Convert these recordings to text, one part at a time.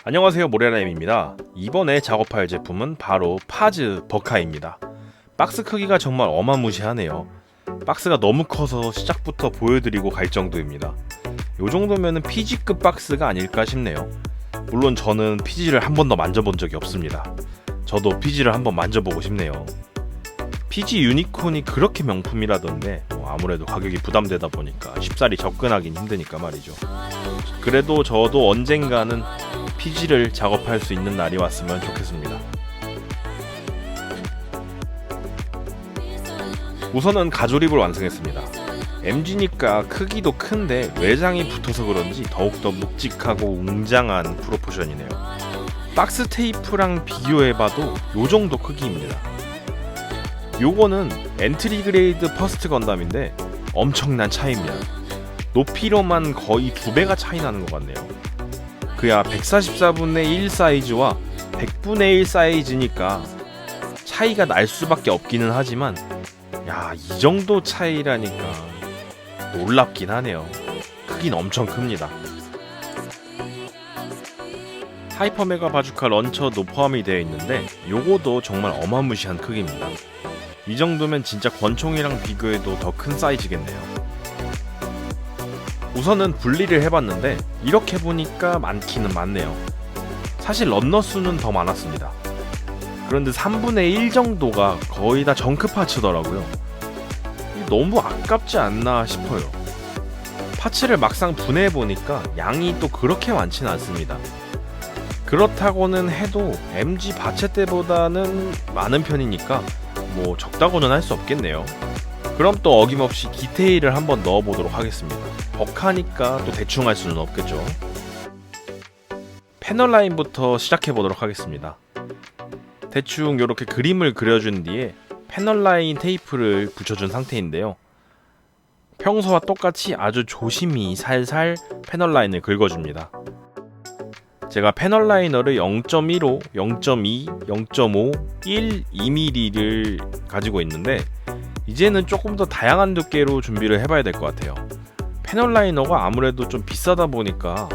안녕하세요, 모래라임입니다. 이번에 작업할 제품은 바로 파즈 버카입니다. 박스 크기가 정말 어마무시하네요. 박스가 너무 커서 시작부터 보여드리고 갈 정도입니다. 요 정도면 PG급 박스가 아닐까 싶네요. 물론 저는 PG를 한 번도 만져본 적이 없습니다. 저도 PG를 한번 만져보고 싶네요. PG 유니콘이 그렇게 명품이라던데 아무래도 가격이 부담되다 보니까 쉽사리 접근하긴 힘드니까 말이죠. 그래도 저도 언젠가는 PG를 작업할 수 있는 날이 왔으면 좋겠습니다. 우선은 가조립을 완성했습니다. MG니까 크기도 큰데 외장이 붙어서 그런지 더욱더 묵직하고 웅장한 프로포션이네요. 박스 테이프랑 비교해봐도 요정도 크기입니다. 요거는 엔트리 그레이드 퍼스트 건담인데 엄청난 차이입니다. 높이로만 거의 2배가 차이 나는 것 같네요. 그야 144분의 1 사이즈와 100분의 1 사이즈니까 차이가 날 수밖에 없기는 하지만 이 정도 차이라니까 놀랍긴 하네요. 크긴 엄청 큽니다. 하이퍼메가 바주카 런처도 포함이 되어 있는데 요거도 정말 어마무시한 크기입니다. 이 정도면 진짜 권총이랑 비교해도 더 큰 사이즈겠네요. 우선은 분리를 해봤는데 이렇게 보니까 많기는 많네요. 사실 런너 수는 더 많았습니다. 그런데 3분의 1 정도가 거의 다 정크 파츠더라고요. 너무 아깝지 않나 싶어요. 파츠를 막상 분해해보니까 양이 또 그렇게 많지는 않습니다. 그렇다고는 해도 MG 바체 때보다는 많은 편이니까 적다고는 할 수 없겠네요. 그럼 또 어김없이 디테일을 한번 넣어보도록 하겠습니다. 버카니까 또 대충 할 수는 없겠죠. 패널 라인부터 시작해보도록 하겠습니다. 대충 이렇게 그림을 그려준 뒤에 패널 라인 테이프를 붙여준 상태인데요. 평소와 똑같이 아주 조심히 살살 패널 라인을 긁어줍니다. 제가 패널 라이너를 0.15, 0.2, 0.5, 1, 2mm를 가지고 있는데 이제는 조금 더 다양한 두께로 준비를 해봐야 될 것 같아요. 패널 라이너가 아무래도 좀 비싸다 보니까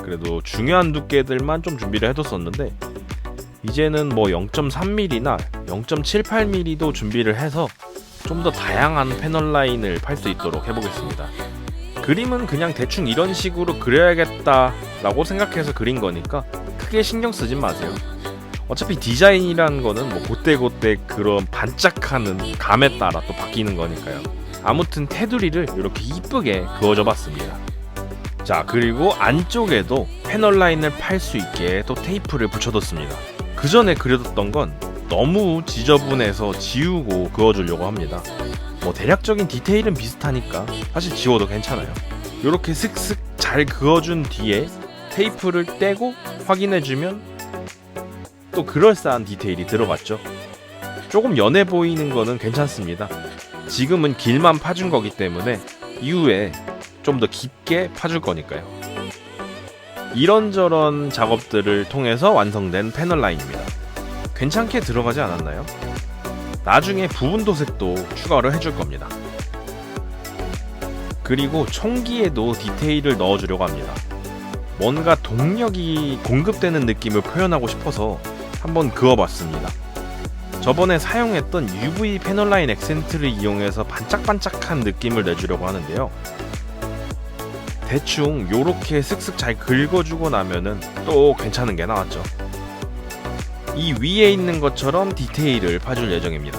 그래도 중요한 두께들만 좀 준비를 해뒀었는데 이제는 0.3mm나 0.78mm도 준비를 해서 좀 더 다양한 패널 라인을 팔 수 있도록 해보겠습니다. 그림은 그냥 대충 이런 식으로 그려야겠다라고 생각해서 그린 거니까 크게 신경 쓰진 마세요. 어차피 디자인이라는 거는 그때그때 그런 반짝하는 감에 따라 또 바뀌는 거니까요. 아무튼 테두리를 이렇게 이쁘게 그어줘 봤습니다. 자, 그리고 안쪽에도 패널 라인을 팔 수 있게 또 테이프를 붙여뒀습니다. 그 전에 그려뒀던 건 너무 지저분해서 지우고 그어주려고 합니다. 대략적인 디테일은 비슷하니까 사실 지워도 괜찮아요. 이렇게 슥슥 잘 그어준 뒤에 테이프를 떼고 확인해주면 또 그럴싸한 디테일이 들어갔죠. 조금 연해 보이는 거는 괜찮습니다. 지금은 길만 파준 거기 때문에 이후에 좀 더 깊게 파줄 거니까요. 이런저런 작업들을 통해서 완성된 패널 라인입니다. 괜찮게 들어가지 않았나요? 나중에 부분 도색도 추가로 해줄 겁니다. 그리고 총기에도 디테일을 넣어주려고 합니다. 뭔가 동력이 공급되는 느낌을 표현하고 싶어서 한번 그어봤습니다. 저번에 사용했던 UV 패널 라인 액센트를 이용해서 반짝반짝한 느낌을 내주려고 하는데요. 대충 요렇게 슥슥 잘 긁어주고 나면은 또 괜찮은 게 나왔죠. 이 위에 있는 것처럼 디테일을 파줄 예정입니다.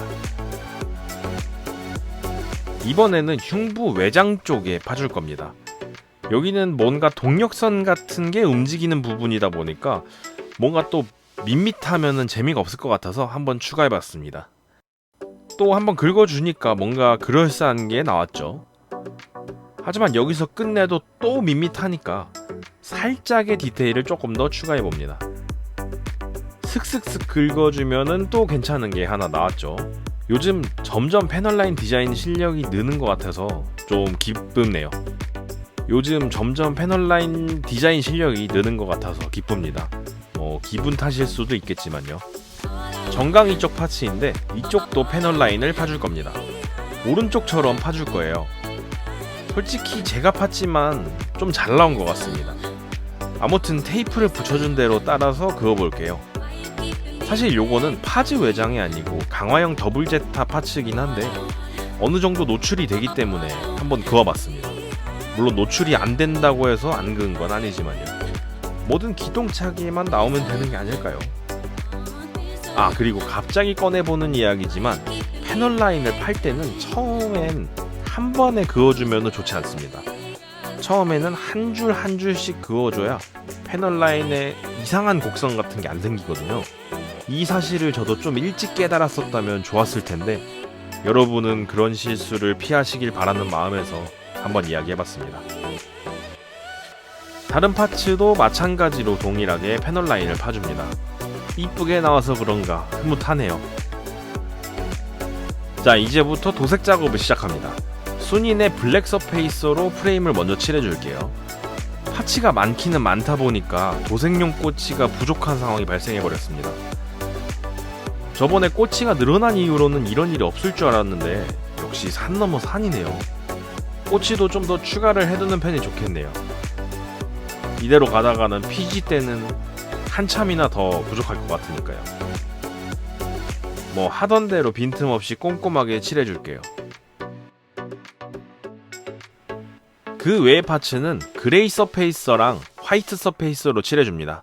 이번에는 흉부 외장 쪽에 파줄 겁니다. 여기는 뭔가 동력선 같은 게 움직이는 부분이다 보니까 뭔가 또 밋밋하면은 재미가 없을 것 같아서 한번 추가해봤습니다. 또 한번 긁어주니까 뭔가 그럴싸한 게 나왔죠. 하지만 여기서 끝내도 또 밋밋하니까 살짝의 디테일을 조금 더 추가해봅니다. 슥슥슥 긁어주면은 또 괜찮은 게 하나 나왔죠. 요즘 점점 패널라인 디자인 실력이 느는 것 같아서 좀 기쁘네요. 요즘 점점 패널라인 디자인 실력이 느는 것 같아서 기쁩니다. 기분 탓일 수도 있겠지만요. 정강이 쪽 파츠인데 이쪽도 패널 라인을 파줄 겁니다. 오른쪽처럼 파줄 거예요. 솔직히 제가 팠지만 좀 잘 나온 것 같습니다. 아무튼 테이프를 붙여준 대로 따라서 그어볼게요. 사실 요거는 파즈 외장이 아니고 강화형 더블 제타 파츠이긴 한데 어느정도 노출이 되기 때문에 한번 그어봤습니다. 물론 노출이 안 된다고 해서 안 그은 건 아니지만요. 뭐든 기동차기에만 나오면 되는 게 아닐까요? 아, 그리고 갑자기 꺼내보는 이야기지만 패널 라인을 팔 때는 처음엔 한 번에 그어주면 좋지 않습니다. 처음에는 한 줄 한 줄씩 그어줘야 패널 라인에 이상한 곡선 같은 게 안 생기거든요. 이 사실을 저도 좀 일찍 깨달았었다면 좋았을 텐데 여러분은 그런 실수를 피하시길 바라는 마음에서 한번 이야기해봤습니다. 다른 파츠도 마찬가지로 동일하게 패널 라인을 파줍니다. 이쁘게 나와서 그런가 흐뭇하네요. 자, 이제부터 도색 작업을 시작합니다. 순인의 블랙 서페이서로 프레임을 먼저 칠해줄게요. 파츠가 많기는 많다 보니까 도색용 꼬치가 부족한 상황이 발생해버렸습니다. 저번에 꼬치가 늘어난 이후로는 이런 일이 없을 줄 알았는데 역시 산 넘어 산이네요. 꼬치도 좀 더 추가를 해두는 편이 좋겠네요. 이대로 가다가는 PG 때는 한참이나 더 부족할 것 같으니까요. 뭐 하던 대로 빈틈없이 꼼꼼하게 칠해줄게요. 그 외의 파츠는 그레이 서페이서랑 화이트 서페이서로 칠해줍니다.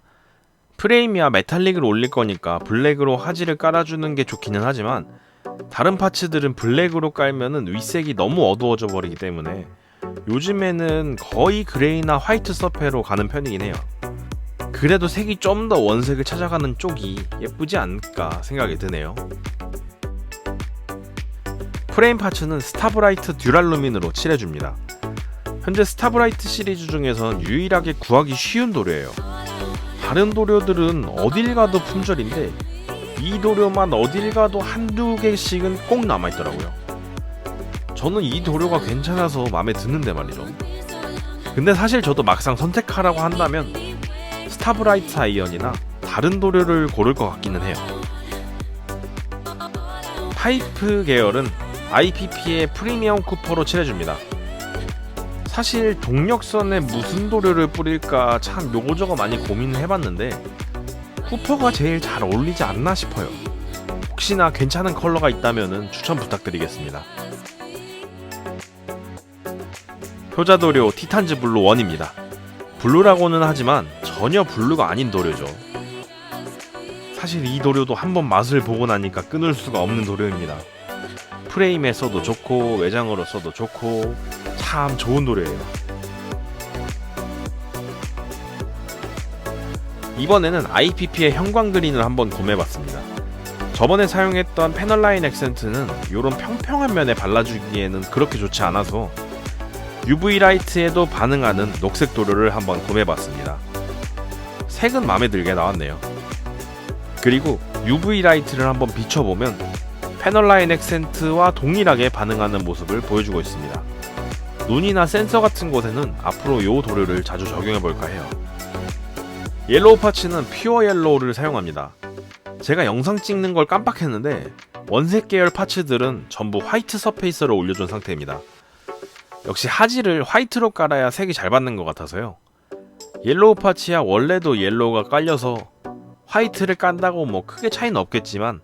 프레임이야 메탈릭을 올릴 거니까 블랙으로 하지를 깔아주는 게 좋기는 하지만 다른 파츠들은 블랙으로 깔면은 윗색이 너무 어두워져 버리기 때문에 요즘에는 거의 그레이나 화이트 서페로 가는 편이긴 해요. 그래도 색이 좀 더 원색을 찾아가는 쪽이 예쁘지 않을까 생각이 드네요. 프레임 파츠는 스타브라이트 듀랄루민으로 칠해줍니다. 현재 스타브라이트 시리즈 중에선 유일하게 구하기 쉬운 도료예요. 다른 도료들은 어딜 가도 품절인데 이 도료만 어딜 가도 한두 개씩은 꼭 남아있더라고요. 저는 이 도료가 괜찮아서 마음에 드는데 말이죠. 근데 사실 저도 막상 선택하라고 한다면 스타브라이트 아이언이나 다른 도료를 고를 것 같기는 해요. 파이프 계열은 IPP의 프리미엄 쿠퍼로 칠해줍니다. 사실 동력선에 무슨 도료를 뿌릴까 참 요거저거 많이 고민을 해봤는데 쿠퍼가 제일 잘 어울리지 않나 싶어요. 혹시나 괜찮은 컬러가 있다면 추천 부탁드리겠습니다. 효자도료 티탄즈 블루 1입니다. 블루라고는 하지만 전혀 블루가 아닌 도료죠. 사실 이 도료도 한번 맛을 보고 나니까 끊을 수가 없는 도료입니다. 프레임에 써도 좋고 외장으로 써도 좋고 참 좋은 도료예요. 이번에는 IPP의 형광그린을 한번 구매해봤습니다. 저번에 사용했던 패널라인 액센트는 이런 평평한 면에 발라주기에는 그렇게 좋지 않아서 UV 라이트에도 반응하는 녹색 도료를 한번 구매해봤습니다. 색은 마음에 들게 나왔네요. 그리고 UV 라이트를 한번 비춰보면 패널라인 액센트와 동일하게 반응하는 모습을 보여주고 있습니다. 눈이나 센서 같은 곳에는 앞으로 이 도료를 자주 적용해볼까 해요. 옐로우 파츠는 퓨어 옐로우를 사용합니다. 제가 영상 찍는 걸 깜빡했는데 원색 계열 파츠들은 전부 화이트 서페이서를 올려준 상태입니다. 역시 하지를 화이트로 깔아야 색이 잘 받는 것 같아서요. 옐로우 파츠야 원래도 옐로우가 깔려서 화이트를 깐다고 뭐 크게 차이는 없겠지만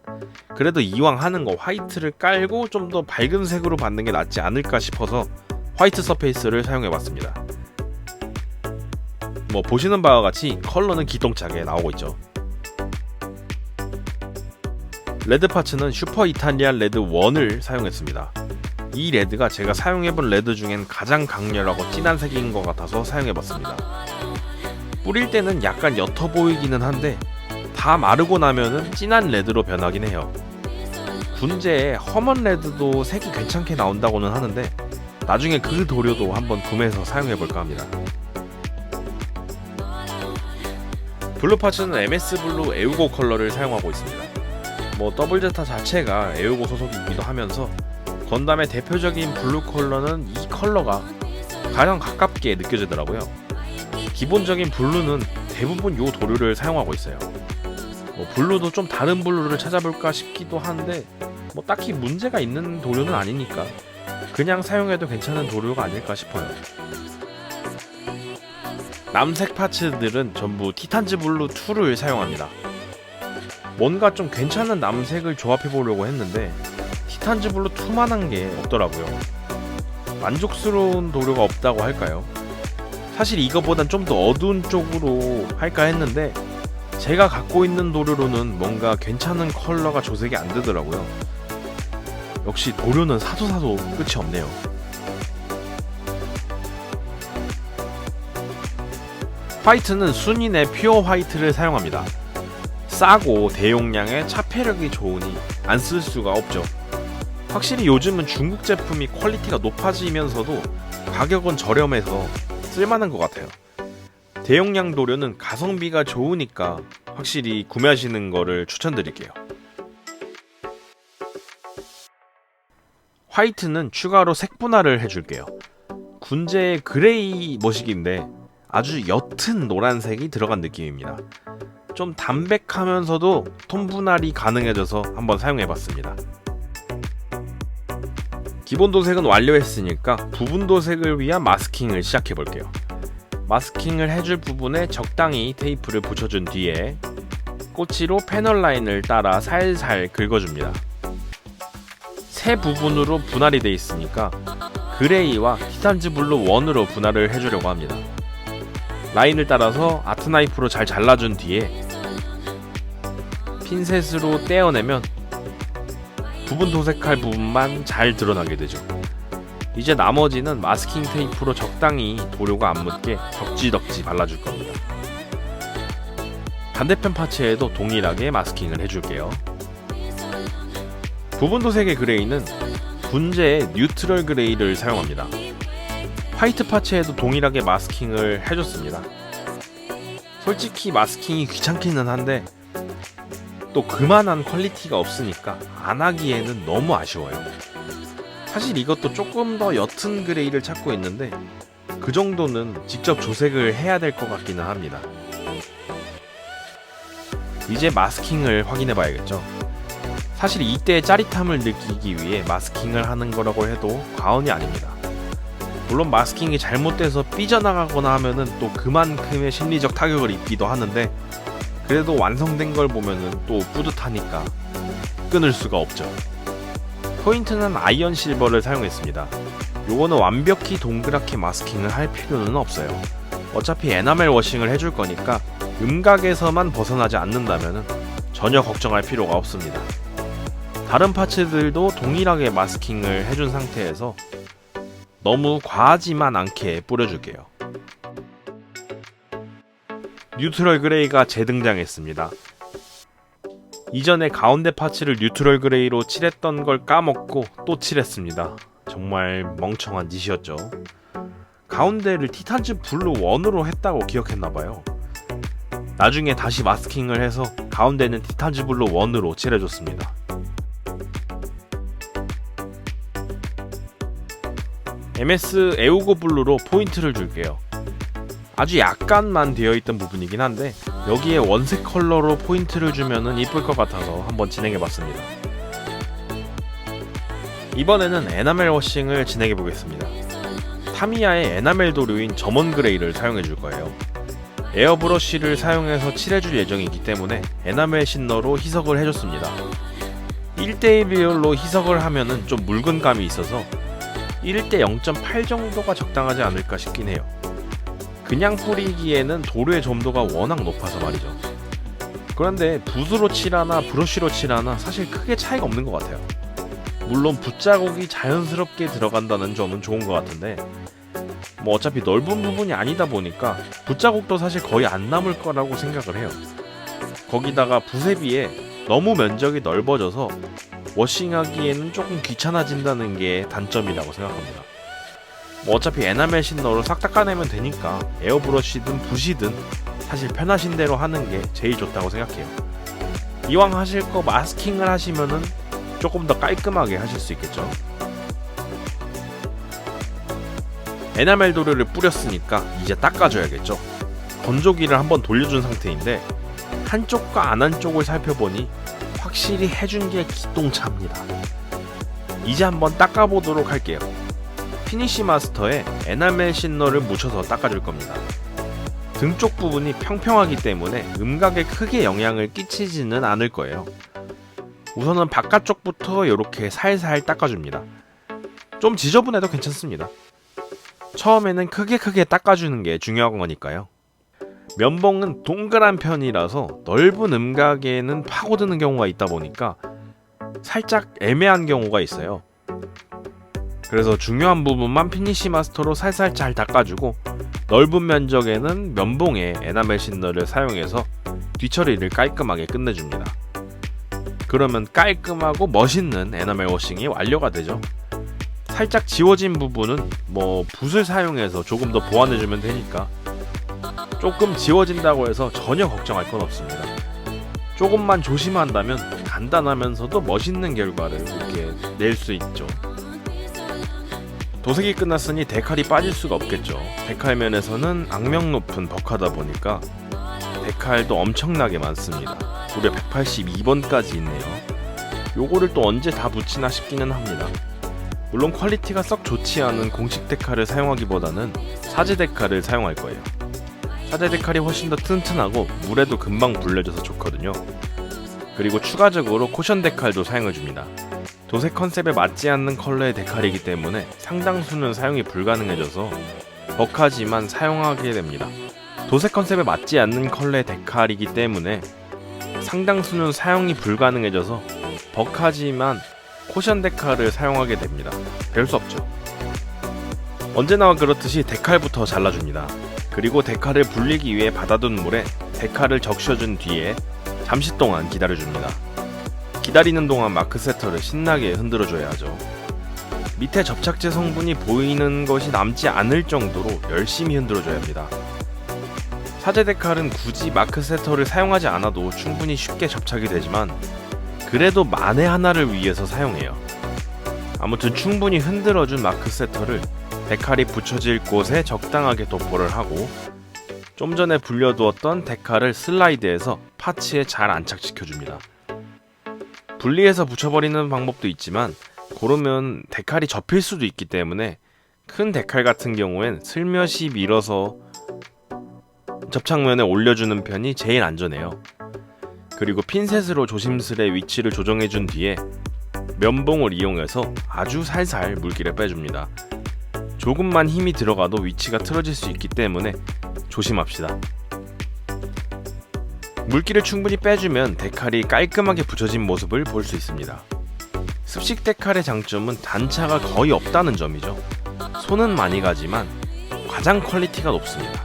그래도 이왕 하는 거 화이트를 깔고 좀 더 밝은 색으로 받는 게 낫지 않을까 싶어서 화이트 서페이스를 사용해봤습니다. 뭐 보시는 바와 같이 컬러는 기똥차게 나오고 있죠. 레드 파츠는 슈퍼 이탈리안 레드 1을 사용했습니다. 이 레드가 제가 사용해본 레드 중엔 가장 강렬하고 진한 색인 것 같아서 사용해봤습니다. 뿌릴 때는 약간 옅어 보이기는 한데 다 마르고 나면은 진한 레드로 변하긴 해요. 군제에 험한 레드도 색이 괜찮게 나온다고는 하는데 나중에 그 도료도 한번 구매해서 사용해볼까 합니다. 블루 파츠는 MS 블루 에우고 컬러를 사용하고 있습니다. 뭐 더블 제타 자체가 에우고 소속이기도 하면서 건담의 대표적인 블루 컬러는 이 컬러가 가장 가깝게 느껴지더라고요. 기본적인 블루는 대부분 이 도료를 사용하고 있어요. 뭐 블루도 좀 다른 블루를 찾아볼까 싶기도 한데 뭐 딱히 문제가 있는 도료는 아니니까 그냥 사용해도 괜찮은 도료가 아닐까 싶어요. 남색 파츠들은 전부 티탄즈 블루 2를 사용합니다. 뭔가 좀 괜찮은 남색을 조합해보려고 했는데 티탄즈 블루 2만한 게 없더라고요. 만족스러운 도료가 없다고 할까요? 사실 이거보단 좀 더 어두운 쪽으로 할까 했는데 제가 갖고 있는 도료로는 뭔가 괜찮은 컬러가 조색이 안 되더라고요. 역시 도료는 사도 끝이 없네요. 화이트는 순인의 퓨어 화이트를 사용합니다. 싸고 대용량에 차폐력이 좋으니 안 쓸 수가 없죠. 확실히 요즘은 중국 제품이 퀄리티가 높아지면서도 가격은 저렴해서 쓸만한 것 같아요. 대용량 도료는 가성비가 좋으니까 확실히 구매하시는 거를 추천드릴게요. 화이트는 추가로 색 분할을 해줄게요. 군제의 그레이 머시기인데 아주 옅은 노란색이 들어간 느낌입니다. 좀 담백하면서도 톤 분할이 가능해져서 한번 사용해봤습니다. 기본 도색은 완료했으니까 부분 도색을 위한 마스킹을 시작해볼게요. 마스킹을 해줄 부분에 적당히 테이프를 붙여준 뒤에 꼬치로 패널 라인을 따라 살살 긁어줍니다. 세 부분으로 분할이 되어 있으니까 그레이와 티탄즈 블루 1으로 분할을 해주려고 합니다. 라인을 따라서 아트나이프로 잘 잘라준 뒤에 핀셋으로 떼어내면 부분 도색할 부분만 잘 드러나게 되죠. 이제 나머지는 마스킹 테이프로 적당히 도료가 안 묻게 덕지덕지 발라줄 겁니다. 반대편 파츠에도 동일하게 마스킹을 해줄게요. 부분 도색의 그레이는 군제의 뉴트럴 그레이를 사용합니다. 화이트 파츠에도 동일하게 마스킹을 해줬습니다. 솔직히 마스킹이 귀찮기는 한데 또 그만한 퀄리티가 없으니까 안 하기에는 너무 아쉬워요. 사실 이것도 조금 더 옅은 그레이를 찾고 있는데 그 정도는 직접 조색을 해야 될 것 같기는 합니다. 이제 마스킹을 확인해 봐야겠죠. 사실 이때의 짜릿함을 느끼기 위해 마스킹을 하는 거라고 해도 과언이 아닙니다. 물론 마스킹이 잘못돼서 삐져나가거나 하면은 또 그만큼의 심리적 타격을 입기도 하는데 그래도 완성된 걸 보면은 또 뿌듯하니까 끊을 수가 없죠. 포인트는 아이언 실버를 사용했습니다. 요거는 완벽히 동그랗게 마스킹을 할 필요는 없어요. 어차피 에나멜 워싱을 해줄 거니까 음각에서만 벗어나지 않는다면 전혀 걱정할 필요가 없습니다. 다른 파츠들도 동일하게 마스킹을 해준 상태에서 너무 과하지만 않게 뿌려줄게요. 뉴트럴 그레이가 재등장했습니다. 이전에 가운데 파츠를 뉴트럴 그레이로 칠했던 걸 까먹고 또 칠했습니다. 정말 멍청한 짓이었죠. 가운데를 티탄즈 블루 1으로 했다고 기억했나봐요. 나중에 다시 마스킹을 해서 가운데는 티탄즈 블루 1으로 칠해줬습니다. MS 에우고 블루로 포인트를 줄게요. 아주 약간만 되어있던 부분이긴 한데 여기에 원색 컬러로 포인트를 주면은 이쁠 것 같아서 한번 진행해봤습니다. 이번에는 에나멜 워싱을 진행해보겠습니다. 타미야의 에나멜 도료인 점원 그레이를 사용해줄 거예요. 에어브러쉬를 사용해서 칠해줄 예정이기 때문에 에나멜 신너로 희석을 해줬습니다. 1대1 비율로 희석을 하면은 좀 묽은 감이 있어서 1대 0.8 정도가 적당하지 않을까 싶긴 해요. 그냥 뿌리기에는 도료의 점도가 워낙 높아서 말이죠. 그런데 붓으로 칠하나 브러쉬로 칠하나 사실 크게 차이가 없는 것 같아요. 물론 붓자국이 자연스럽게 들어간다는 점은 좋은 것 같은데 뭐 어차피 넓은 부분이 아니다 보니까 붓자국도 사실 거의 안 남을 거라고 생각을 해요. 거기다가 붓에 비해 너무 면적이 넓어져서 워싱하기에는 조금 귀찮아진다는 게 단점이라고 생각합니다. 뭐 어차피 에나멜 신너로 싹 닦아내면 되니까 에어브러쉬든 붓이든 사실 편하신 대로 하는 게 제일 좋다고 생각해요. 이왕 하실 거 마스킹을 하시면은 조금 더 깔끔하게 하실 수 있겠죠. 에나멜 도료를 뿌렸으니까 이제 닦아줘야겠죠. 건조기를 한번 돌려준 상태인데 한쪽과 안 한쪽을 살펴보니 확실히 해준 게 기똥차입니다. 이제 한번 닦아보도록 할게요. 피니시 마스터에 에나멜 신너를 묻혀서 닦아줄 겁니다. 등 쪽 부분이 평평하기 때문에 음각에 크게 영향을 끼치지는 않을 거예요. 우선은 바깥쪽부터 이렇게 살살 닦아줍니다. 좀 지저분해도 괜찮습니다. 처음에는 크게 닦아주는 게 중요한 거니까요. 면봉은 동그란 편이라서 넓은 음각에는 파고드는 경우가 있다 보니까 살짝 애매한 경우가 있어요. 그래서 중요한 부분만 피니시 마스터로 살살 잘 닦아주고 넓은 면적에는 면봉에 에나멜 신너를 사용해서 뒤처리를 깔끔하게 끝내줍니다. 그러면 깔끔하고 멋있는 에나멜 워싱이 완료가 되죠. 살짝 지워진 부분은 붓을 사용해서 조금 더 보완해주면 되니까 조금 지워진다고 해서 전혀 걱정할 건 없습니다. 조금만 조심한다면 간단하면서도 멋있는 결과를 이렇게 낼 수 있죠. 도색이 끝났으니 데칼이 빠질 수가 없겠죠. 데칼면에서는 악명 높은 벅하다 보니까 데칼도 엄청나게 많습니다. 무려 182번까지 있네요. 요거를 또 언제 다 붙이나 싶기는 합니다. 물론 퀄리티가 썩 좋지 않은 공식 데칼을 사용하기보다는 사제 데칼을 사용할 거예요. 사제 데칼이 훨씬 더 튼튼하고 물에도 금방 불려져서 좋거든요. 그리고 추가적으로 쿠션 데칼도 사용해줍니다. 도색 컨셉에 맞지 않는 컬러의 데칼이기 때문에 상당수는 사용이 불가능해져서 벅하지만 사용하게 됩니다. 도색 컨셉에 맞지 않는 컬러의 데칼이기 때문에 상당수는 사용이 불가능해져서 벅하지만 쿠션 데칼을 사용하게 됩니다. 별 수 없죠. 언제나 그렇듯이 데칼부터 잘라줍니다. 그리고 데칼을 불리기 위해 받아둔 물에 데칼을 적셔준 뒤에 잠시 동안 기다려줍니다. 기다리는 동안 마크 세터를 신나게 흔들어줘야 하죠. 밑에 접착제 성분이 보이는 것이 남지 않을 정도로 열심히 흔들어줘야 합니다. 사제 데칼은 굳이 마크 세터를 사용하지 않아도 충분히 쉽게 접착이 되지만 그래도 만에 하나를 위해서 사용해요. 아무튼 충분히 흔들어준 마크 세터를 데칼이 붙여질 곳에 적당하게 도포를 하고 좀 전에 불려두었던 데칼을 슬라이드해서 파츠에 잘 안착시켜줍니다. 분리해서 붙여버리는 방법도 있지만 고르면 데칼이 접힐 수도 있기 때문에 큰 데칼 같은 경우엔 슬며시 밀어서 접착면에 올려주는 편이 제일 안전해요. 그리고 핀셋으로 조심스레 위치를 조정해준 뒤에 면봉을 이용해서 아주 살살 물기를 빼줍니다. 조금만 힘이 들어가도 위치가 틀어질 수 있기 때문에 조심합시다. 물기를 충분히 빼주면 데칼이 깔끔하게 붙여진 모습을 볼 수 있습니다. 습식 데칼의 장점은 단차가 거의 없다는 점이죠. 손은 많이 가지만 가장 퀄리티가 높습니다.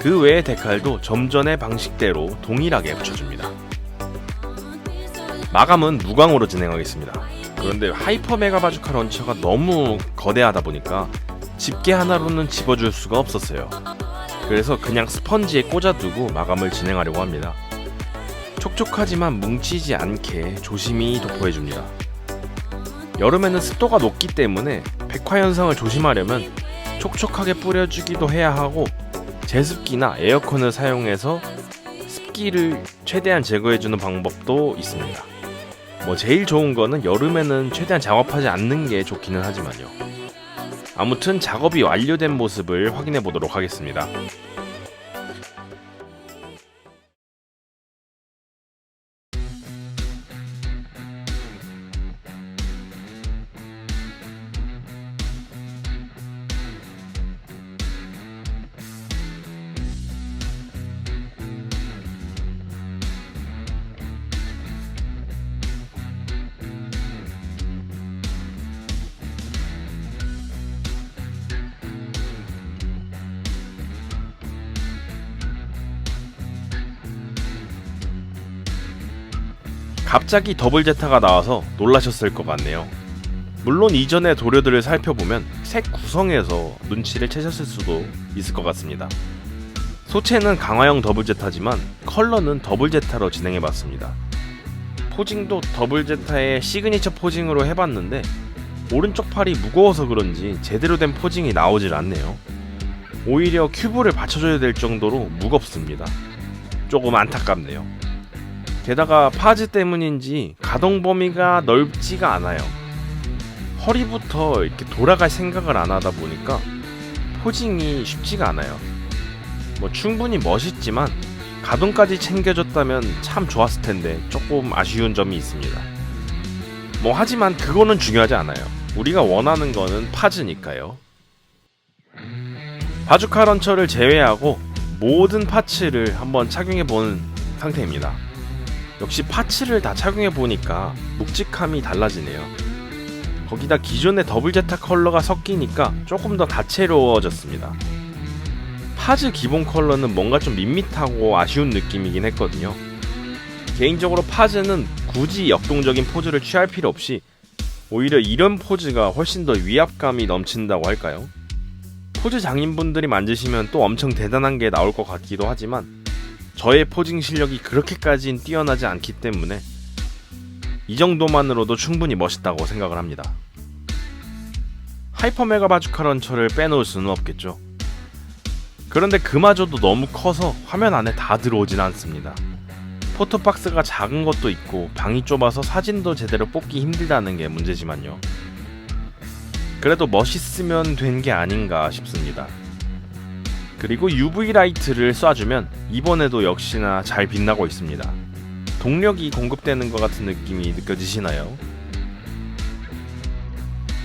그 외의 데칼도 좀 전의 방식대로 동일하게 붙여줍니다. 마감은 무광으로 진행하겠습니다. 그런데 하이퍼 메가 바주카 런처가 너무 거대하다 보니까 집게 하나로는 집어줄 수가 없었어요. 그래서 그냥 스펀지에 꽂아두고 마감을 진행하려고 합니다. 촉촉하지만 뭉치지 않게 조심히 도포해줍니다. 여름에는 습도가 높기 때문에 백화 현상을 조심하려면 촉촉하게 뿌려주기도 해야 하고 제습기나 에어컨을 사용해서 습기를 최대한 제거해주는 방법도 있습니다. 제일 좋은 거는 여름에는 최대한 작업하지 않는 게 좋기는 하지만요. 아무튼 작업이 완료된 모습을 확인해 보도록 하겠습니다. 갑자기 더블 제타가 나와서 놀라셨을 것 같네요. 물론 이전의 도료들을 살펴보면 색 구성에서 눈치를 채셨을 수도 있을 것 같습니다. 소체는 강화형 더블 제타지만 컬러는 더블 제타로 진행해봤습니다. 포징도 더블 제타의 시그니처 포징으로 해봤는데 오른쪽 팔이 무거워서 그런지 제대로 된 포징이 나오질 않네요. 오히려 큐브를 받쳐줘야 될 정도로 무겁습니다. 조금 안타깝네요. 게다가 파즈 때문인지 가동 범위가 넓지가 않아요. 허리부터 이렇게 돌아갈 생각을 안 하다 보니까 포징이 쉽지가 않아요. 뭐 충분히 멋있지만 가동까지 챙겨줬다면 참 좋았을 텐데 조금 아쉬운 점이 있습니다. 뭐 하지만 그거는 중요하지 않아요. 우리가 원하는 거는 파츠니까요. 바주카 런처를 제외하고 모든 파츠를 한번 착용해본 상태입니다. 역시 파츠를 다 착용해보니까 묵직함이 달라지네요. 거기다 기존의 더블 제타 컬러가 섞이니까 조금 더 다채로워졌습니다. 파즈 기본 컬러는 뭔가 좀 밋밋하고 아쉬운 느낌이긴 했거든요. 개인적으로 파즈는 굳이 역동적인 포즈를 취할 필요 없이 오히려 이런 포즈가 훨씬 더 위압감이 넘친다고 할까요? 포즈 장인분들이 만드시면 또 엄청 대단한 게 나올 것 같기도 하지만 저의 포징 실력이 그렇게까진 뛰어나지 않기 때문에 이 정도만으로도 충분히 멋있다고 생각을 합니다. 하이퍼 메가 바주카 런처를 빼놓을 수는 없겠죠. 그런데 그마저도 너무 커서 화면 안에 다 들어오진 않습니다. 포토박스가 작은 것도 있고 방이 좁아서 사진도 제대로 뽑기 힘들다는 게 문제지만요. 그래도 멋있으면 된 게 아닌가 싶습니다. 그리고 UV 라이트를 쏴주면 이번에도 역시나 잘 빛나고 있습니다. 동력이 공급되는 것 같은 느낌이 느껴지시나요?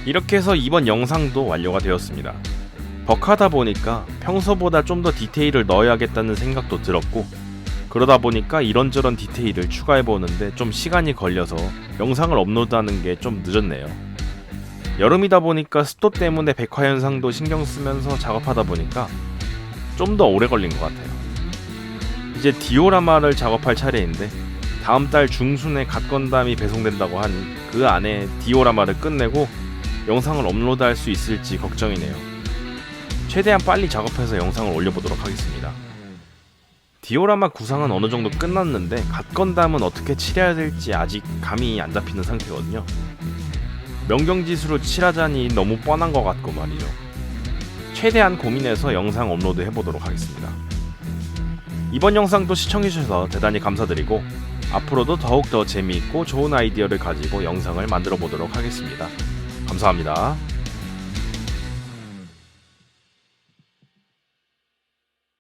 이렇게 해서 이번 영상도 완료가 되었습니다. 벅하다 보니까 평소보다 좀 더 디테일을 넣어야겠다는 생각도 들었고 그러다 보니까 이런저런 디테일을 추가해보는데 좀 시간이 걸려서 영상을 업로드하는 게 좀 늦었네요. 여름이다 보니까 습도 때문에 백화 현상도 신경 쓰면서 작업하다 보니까 좀 더 오래 걸린 것 같아요. 이제 디오라마를 작업할 차례인데 다음 달 중순에 갓건담이 배송된다고 하니 그 안에 디오라마를 끝내고 영상을 업로드할 수 있을지 걱정이네요. 최대한 빨리 작업해서 영상을 올려보도록 하겠습니다. 디오라마 구상은 어느 정도 끝났는데 갓건담은 어떻게 칠해야 될지 아직 감이 안 잡히는 상태거든요. 명경지수로 칠하자니 너무 뻔한 것 같고 말이죠. 최대한 고민해서 영상 업로드 해보도록 하겠습니다. 이번 영상도 시청해주셔서 대단히 감사드리고 앞으로도 더욱더 재미있고 좋은 아이디어를 가지고 영상을 만들어 보도록 하겠습니다. 감사합니다.